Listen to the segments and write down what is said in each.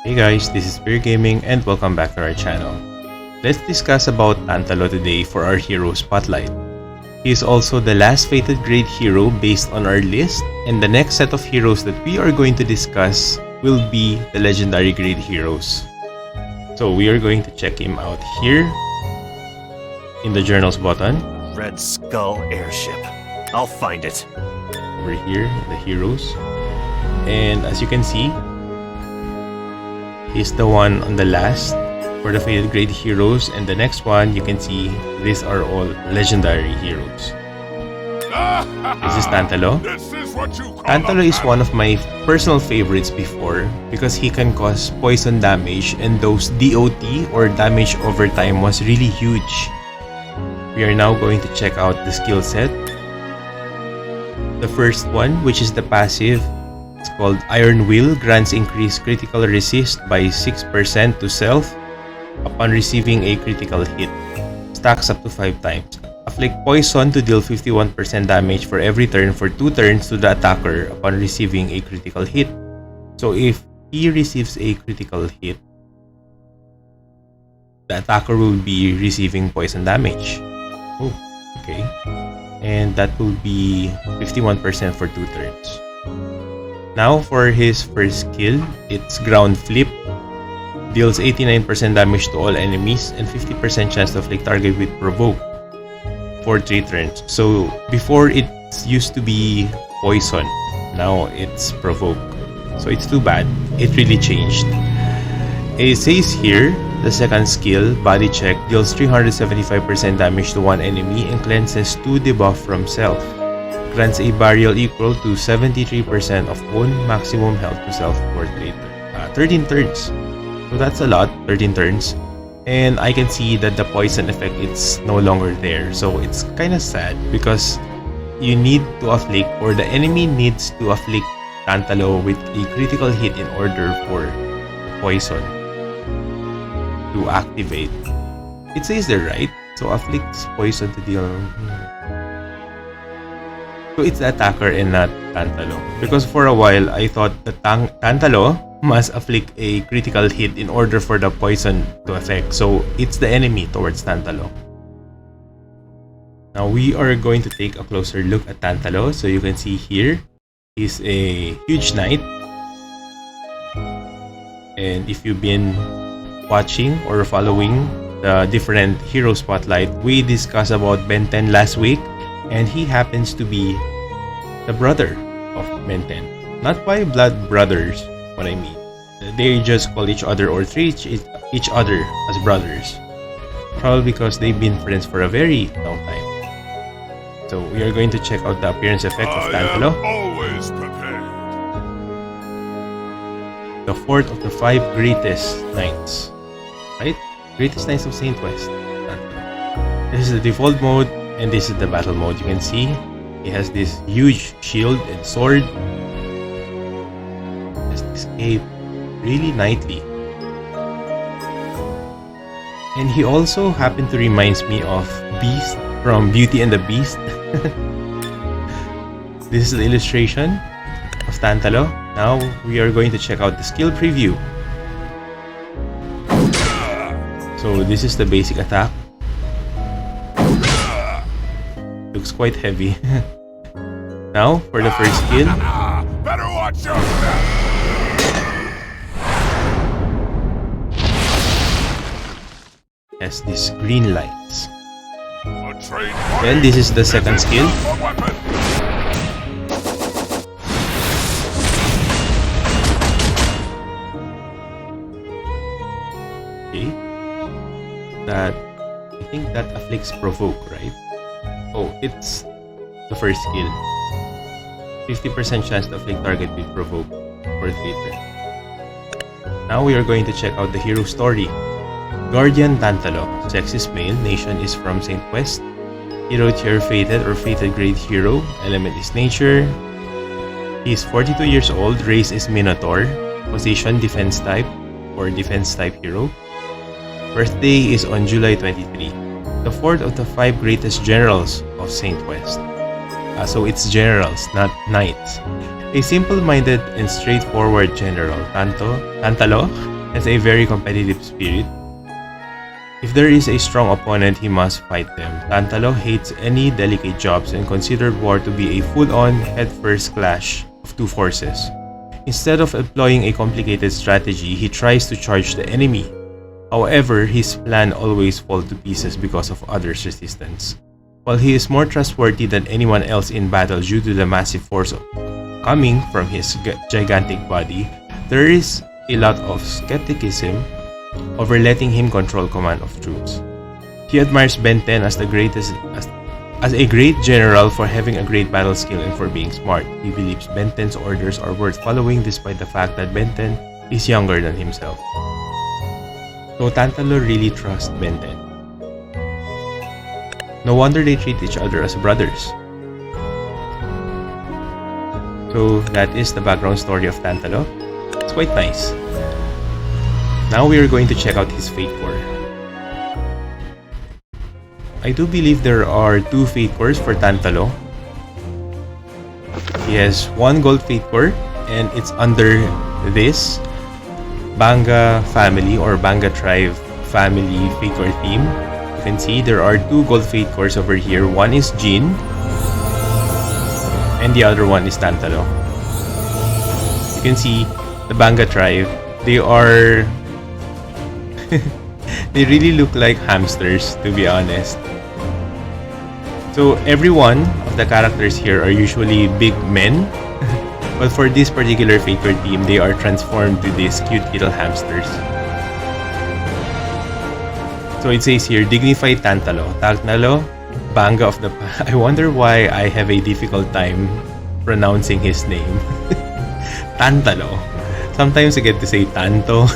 Hey guys, this is Beer Gaming and welcome back to our channel. Let's discuss about Tantalo today for our hero spotlight. He is also the last fated great hero based on our list, and the next set of heroes that we are going to discuss will be the legendary great heroes. So we are going to check him out here in the journals button. Red Skull Airship. I'll find it. Over here, the heroes. And as you can see, he's the one on the last for the fated great heroes, and the next one you can see these are all legendary heroes. This is Tantalo. Tantalo is one of my personal favorites before because he can cause poison damage, and those DOT or damage over time was really huge. We are now going to check out the skill set. The first one, which is the passive, it's called Iron Will, grants increased critical resist by 6% to self upon receiving a critical hit. Stacks up to 5 times. Afflict poison to deal 51% damage for every turn for 2 turns to the attacker upon receiving a critical hit. So if he receives a critical hit, the attacker will be receiving poison damage. Oh, okay. And that will be 51% for 2 turns. Now for his first skill, it's Ground Flip. Deals 89% damage to all enemies and 50% chance to afflict target with Provoke for 3 turns. So before it used to be Poison, now it's Provoke. So it's too bad. It really changed. It says here, the second skill, Body Check, deals 375% damage to one enemy and cleanses 2 debuff from self. Grants a burial equal to 73% of own maximum health to self for 13 turns. So that's a lot, 13 turns. And I can see that the poison effect is no longer there. So it's kind of sad because you need to afflict, or the enemy needs to afflict Tantalo with a critical hit in order for poison to activate. It says there, right? So afflicts poison to deal. So it's the attacker and not Tantalo. Because for a while, I thought that Tantalo must afflict a critical hit in order for the poison to affect. So it's the enemy towards Tantalo. Now we are going to take a closer look at Tantalo. So you can see here, he's a huge knight. And if you've been watching or following the different hero spotlight, we discussed about Ben 10 last week. And he happens to be the brother of Ben 10. Not by blood brothers, what I mean. They just call each other or treat each other as brothers. Probably because they've been friends for a very long time. So we are going to check out the appearance effect of Tantalo. Always prepared. The fourth of the 5 greatest knights. Right? Greatest knights of Saint West. This is the default mode. And this is the battle mode. You can see he has this huge shield and sword. Just escape really knightly. And he also happened to reminds me of Beast from Beauty and the Beast. This is the illustration of Tantalo. Now we are going to check out the skill preview. So this is the basic attack. Looks quite heavy. Now for the first skill. Better watch your step. Has these green lights. Then this is the second skill. Okay. I think that afflicts Provoke, right? Oh, it's the first skill. 50% chance to afflict target with Provoke for 3 turns. Now we are going to check out the hero story. Guardian Tantalo. Sex is male. Nation is from Saint West. Hero tier fated or fated great hero. Element is nature. He is 42 years old. Race is Minotaur. Position defense type or defense type hero. Birthday is on July 23. The fourth of the 5 greatest generals of Saint West. So it's generals, not knights. A simple-minded and straightforward general, Tantalo has a very competitive spirit. If there is a strong opponent, he must fight them. Tantalo hates any delicate jobs and considers war to be a full-on, head-first clash of two forces. Instead of employing a complicated strategy, he tries to charge the enemy. However, his plan always falls to pieces because of others' resistance. While he is more trustworthy than anyone else in battle due to the massive force coming from his gigantic body, there is a lot of skepticism over letting him control command of troops. He admires Ben 10 as as a great general for having a great battle skill and for being smart. He believes Ben 10's orders are worth following despite the fact that Ben 10 is younger than himself. So Tantalo really trusts Ben 10. No wonder they treat each other as brothers. So that is the background story of Tantalo. It's quite nice. Now we are going to check out his Fate Core. I do believe there are 2 Fate Cores for Tantalo. He has 1 Gold Fate Core and it's under this Banga family or Banga tribe family Fate Core theme. You can see there are 2 Gold Fate Cores over here. One is Jin and the other one is Tantalo. You can see the Banga tribe. They are they really look like hamsters, to be honest. So every one of the characters here are usually big men, but for this particular Fate Core team, they are transformed to these cute little hamsters. So it says here, dignified Tantalo. Tantalo, Banga of the... I wonder why I have a difficult time pronouncing his name. Tantalo. Sometimes I get to say Tanto.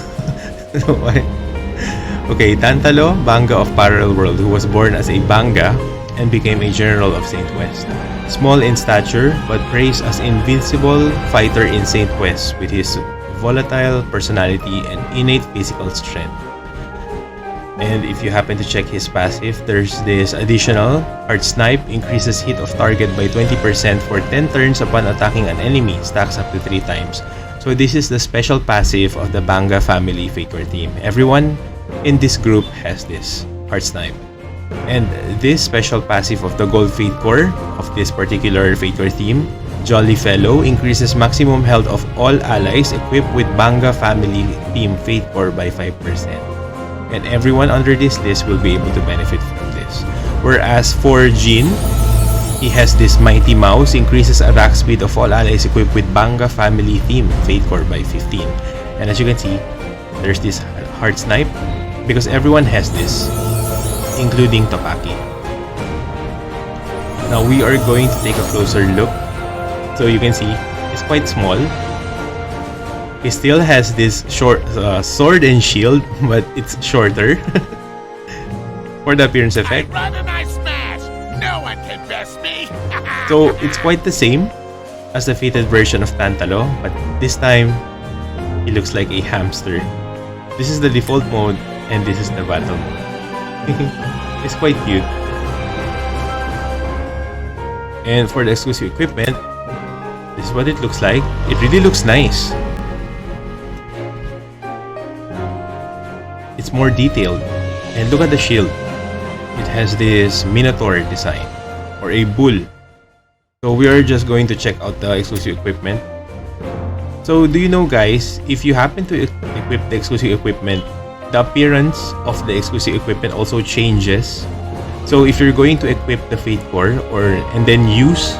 Okay, Tantalo, Banga of Parallel World, who was born as a Banga and became a general of Saint West. Small in stature, but praised as invincible fighter in Saint West with his volatile personality and innate physical strength. And if you happen to check his passive, there's this additional Hard Snipe, increases hit of target by 20% for 10 turns upon attacking an enemy, stacks up to 3 times. So this is the special passive of the Banga family Fate Core team. Everyone in this group has this Hard Snipe. And this special passive of the Gold Fate Core of this particular Fate Core team, Jolly Fellow, increases maximum health of all allies equipped with Banga family team Fate Core by 5%. And everyone under this list will be able to benefit from this. Whereas for Jin, he has this Mighty Mouse, increases attack speed of all allies equipped with Banga family theme Fate Core by 15. And as you can see, there's this Hard Snipe because everyone has this, including Topaki. Now we are going to take a closer look. So you can see it's quite small. He still has this short sword and shield, but it's shorter for the appearance effect. I run and I smash. No one can best me. So it's quite the same as the fated version of Tantalo, but this time he looks like a hamster. This is the default mode and this is the battle mode. It's quite cute. And for the exclusive equipment, this is what it looks like. It really looks nice. It's more detailed. And look at the shield. It has this Minotaur design or a bull. So we are just going to check out the exclusive equipment. So do you know, guys, if you happen to equip the exclusive equipment, the appearance of the exclusive equipment also changes. So if you're going to equip the Fate Core and then use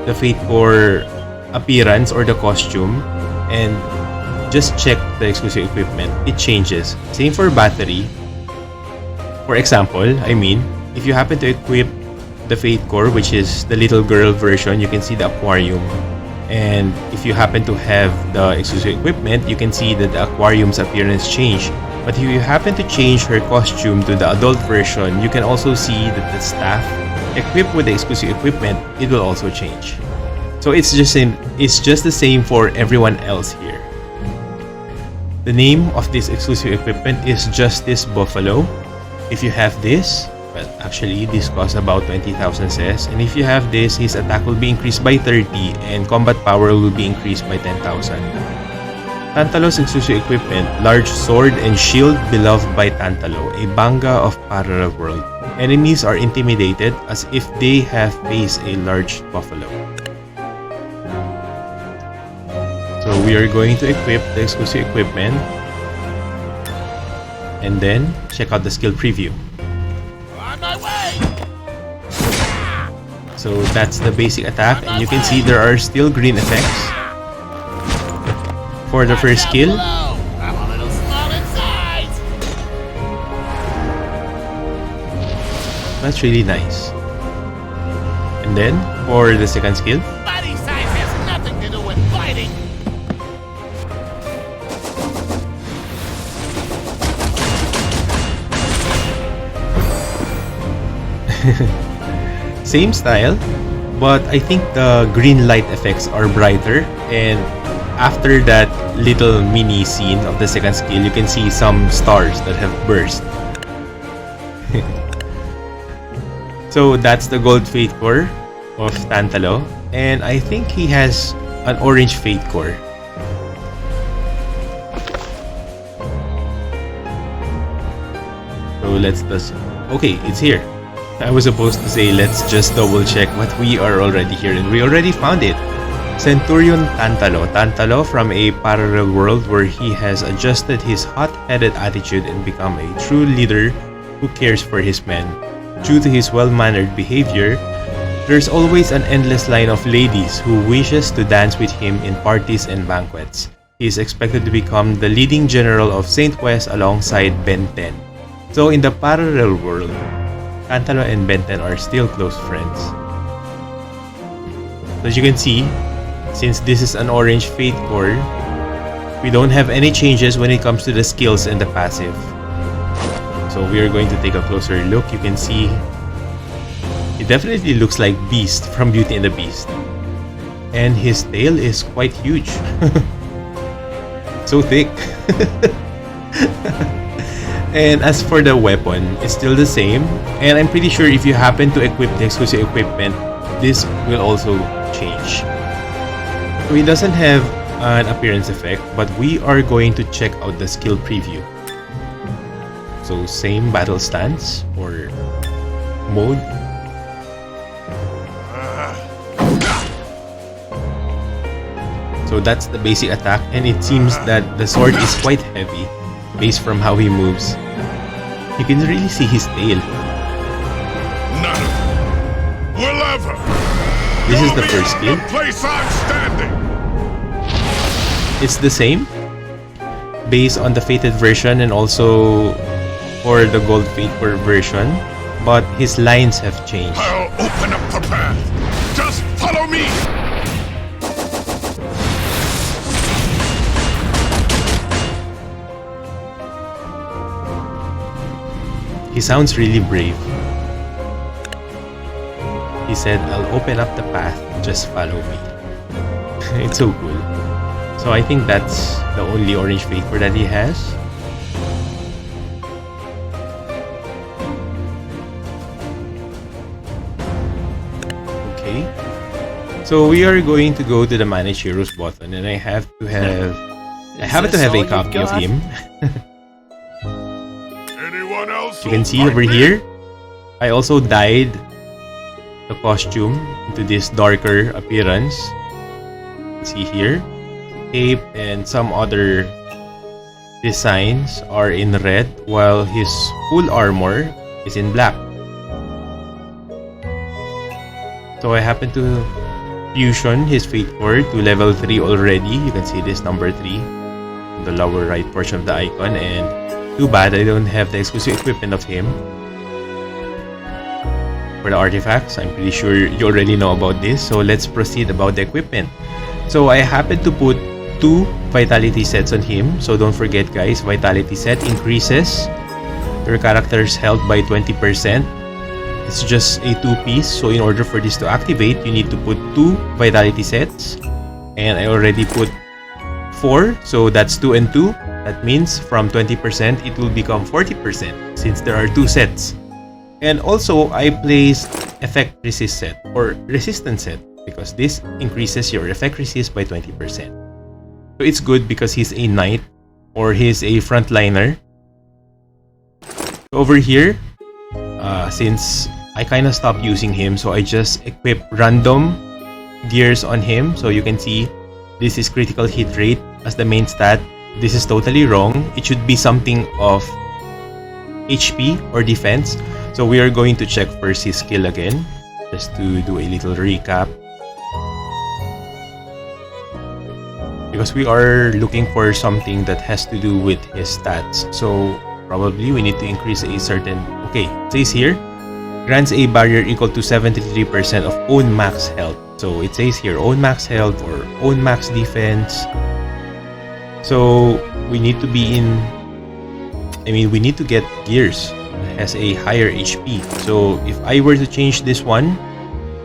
the Fate Core appearance or the costume and just check the exclusive equipment, it changes. Same for Bathory. For example, if you happen to equip the Fate Core, which is the little girl version, you can see the aquarium. And if you happen to have the exclusive equipment, you can see that the aquarium's appearance changed. But if you happen to change her costume to the adult version, you can also see that the staff equipped with the exclusive equipment, it will also change. So it's just the same for everyone else here. The name of this exclusive equipment is Justice Buffalo. If you have this, well, actually this costs about 20,000 cess, and if you have this, his attack will be increased by 30 and combat power will be increased by 10,000. Tantalo's exclusive equipment, large sword and shield beloved by Tantalo, a banga of parallel world. Enemies are intimidated as if they have faced a large buffalo. So we are going to equip the exclusive equipment and then check out the skill preview. On my way! So that's the basic attack, and you can see there are still green effects. For the first skill, I'm a little small in size. that's really nice. And then for the second skill, Body size has nothing to do with fighting. same style, but I think the green light effects are brighter, and after that little mini scene of the second skill, you can see some stars that have burst. So that's the gold fate core of Tantalo, and I think he has an orange fate core. So let's just... Okay, it's here. I was supposed to say let's just double check, but we are already here and we already found it. Centurion Tantalo. Tantalo from a parallel world where he has adjusted his hot-headed attitude and become a true leader who cares for his men. Due to his well-mannered behavior, there's always an endless line of ladies who wishes to dance with him in parties and banquets. He is expected to become the leading general of Saint West alongside Ben 10. So in the parallel world, Tantalo and Ben 10 are still close friends. As you can see, since this is an orange fate core, we don't have any changes when it comes to the skills and the passive. So we are going to take a closer look. You can see it definitely looks like Beast from Beauty and the Beast. And his tail is quite huge. So thick. And as for the weapon, it's still the same. And I'm pretty sure if you happen to equip the exclusive equipment, this will also change. So he doesn't have an appearance effect, but we are going to check out the skill preview. So same battle stance or mode. So that's the basic attack, and it seems that the sword is quite heavy based from how he moves. You can really see his tail. None of them will ever. This is the first skill. The place I'm standing. It's the same based on the fated version and also for the gold fate core version, but his lines have changed. I'll open up the path. Just follow me. He sounds really brave. He said, "I'll open up the path, just follow me." It's so cool. So I think that's the only orange fate core that he has. Okay. So we are going to go to the Manage Heroes button, and I happen to have a copy of him. Anyone else? You can see over here, I also dyed the costume into this darker appearance. You can see here, cape and some other designs are in red, while his full armor is in black. So I happen to fusion his fate core to level 3 already. You can see this number 3 in the lower right portion of the icon, and too bad I don't have the exclusive equipment of him. For the artifacts, I'm pretty sure you already know about this, so let's proceed about the equipment. So I happen to put 2 vitality sets on him, so don't forget guys, vitality set increases your character's health by 20%. It's just a 2-piece, so in order for this to activate, you need to put 2 vitality sets, and I already put 4, so that's 2 and 2. That means from 20% it will become 40% since there are 2 sets. And also I placed effect resist set or resistance set because this increases your effect resist by 20%. So it's good because he's a knight or he's a frontliner. Over here, since I kind of stopped using him, so I just equip random gears on him. So you can see this is critical hit rate as the main stat. This is totally wrong. It should be something of HP or defense. So we are going to check first his skill again, just to do a little recap. Because we are looking for something that has to do with his stats. So probably we need to increase a certain... Okay, it says here, grants a barrier equal to 73% of own max health. So it says here, own max health or own max defense. So we need to be in... we need to get gears that has a higher HP. So if I were to change this one,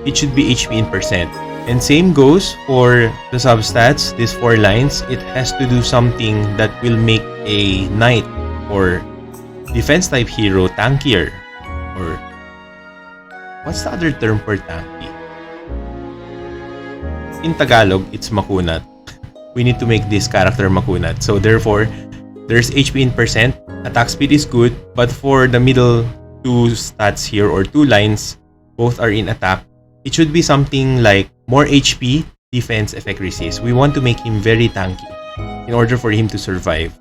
it should be HP in percent. And same goes for the substats, these 4 lines. It has to do something that will make a knight or defense type hero tankier. Or what's the other term for tanky? In Tagalog, it's makunat. We need to make this character makunat. So therefore, there's HP in percent. Attack speed is good, but for the middle 2 stats here or 2 lines, both are in attack. It should be something like more HP, defense, effect resist. We want to make him very tanky in order for him to survive.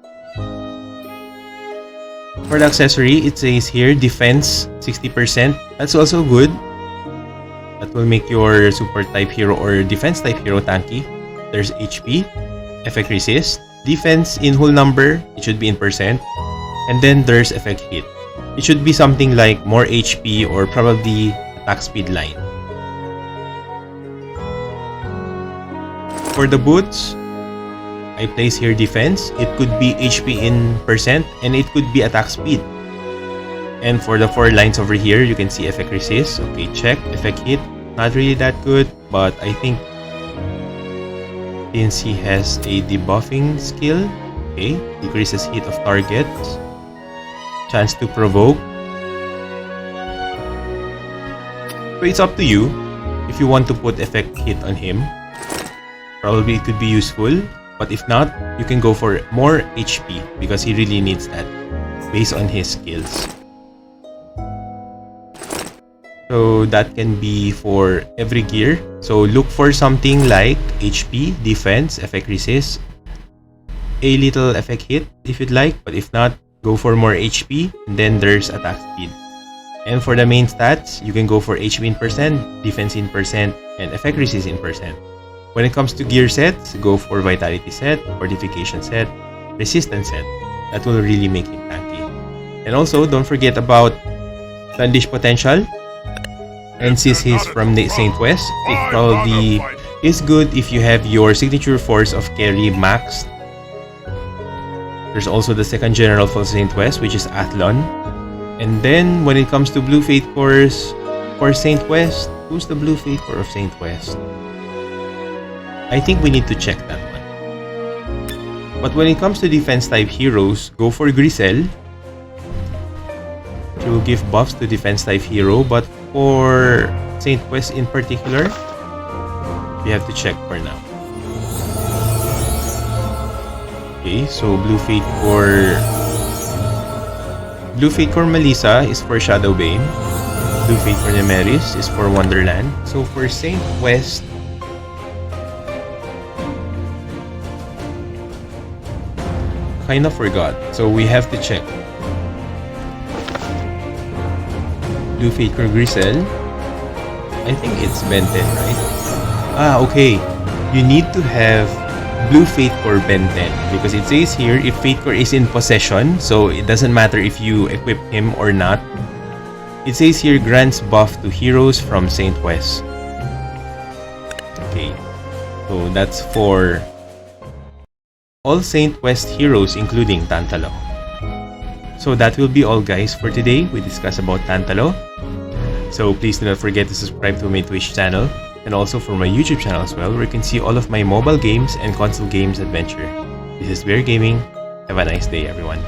For the accessory, it says here defense 60%. That's also good. That will make your super type hero or defense type hero tanky. There's HP, effect resist, defense in whole number. It should be in percent. And then there's effect hit. It should be something like more HP or probably attack speed line. For the boots, I place here defense. It could be HP in percent and it could be attack speed. And for the 4 lines over here, you can see effect resist. Okay, check. Effect hit, not really that good, but I think since he has a debuffing skill, okay, decreases hit of targets, chance to provoke. So it's up to you if you want to put effect hit on him. Probably it could be useful, but if not, you can go for more HP because he really needs that based on his skills. So that can be for every gear. So look for something like HP, defense, effect resist, a little effect hit if you'd like, but if not, go for more HP, and then there's attack speed. And for the main stats, you can go for HP in percent, defense in percent, and effect resist in percent. When it comes to gear sets, go for Vitality set, Fortification set, Resistance set. That will really make him tanky. And also, don't forget about the Unleash Potential. And since he's from the Saint West, it probably is good if you have your signature force of carry maxed. There's also the second general for Saint West, which is Athlon. And then, when it comes to Blue Fate cores for Saint West, who's the Blue Fate core of Saint West? I think we need to check that one. But when it comes to defense type heroes, go for Grisel. It will give buffs to defense type hero, but for Saint West in particular, you have to check for now. Okay, so Blue Fate core Melissa is for Shadowbane. Blue Fate core Nemeris is for Wonderland. So for Saint West, kind of forgot, so we have to check. Blue Fate core Grisel, I think it's Ben 10, right? Ah, okay. You need to have Blue Fate core Ben 10 because it says here if Fate core is in possession, so it doesn't matter if you equip him or not. It says here grants buff to heroes from Saint West. Okay, so that's for all Saint West heroes including Tantalo. So that will be all, guys, for today. We discussed about Tantalo. So please do not forget to subscribe to my Twitch channel and also for my YouTube channel as well, where you can see all of my mobile games and console games adventure. This is Bear Gaming. Have a nice day, everyone.